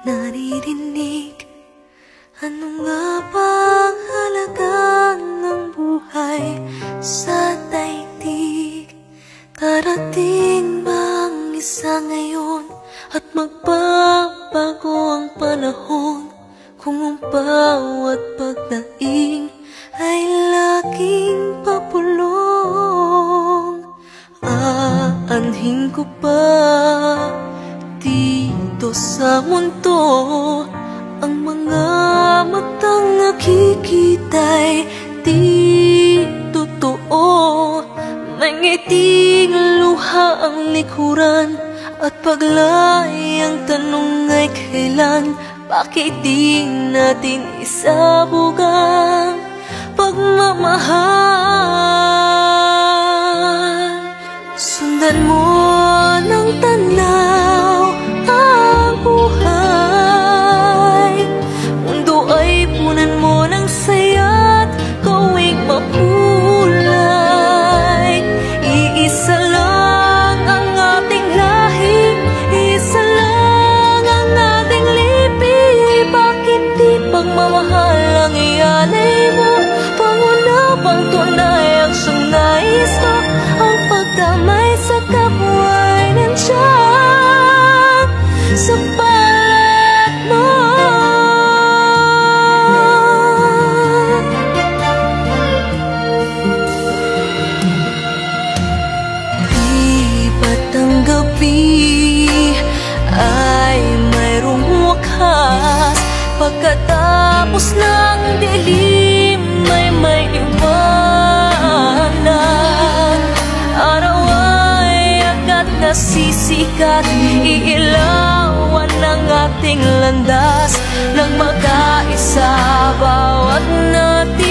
naririnig. Ano nga ba ang halaga ng buhay sa daigdig? Darating ba ang isa ngayon at magbabago ang panahon? Kung ang bawat pagdaing ay laging papulong, aanhin ko ba dito sa mundo ang mga matang nakikita'y di totoo? May ngiting luha ang likuran at paglay ang tanong ay kailan? Bakit di natin isabugan pagmamahal? Sundan mo ng tanaw ang buhay, mundo ay punan mo ng saya't gawing makulay. Iisa lang ang ating lahi, isa lang ang ating lipi. Bakit di pagmamahal ang ialay mo? Pangunabang tunay ang siyang nais ko. Ang pagdamay sa kapwa ay nandyan sa palat mo. Di ba't ang gabi ay mayroong wakas? Pagkatapos ng dilim ay may liwanag. Araw ay agad nasisikat, iilawan ang ating landas. Nang magkaisa bawat natin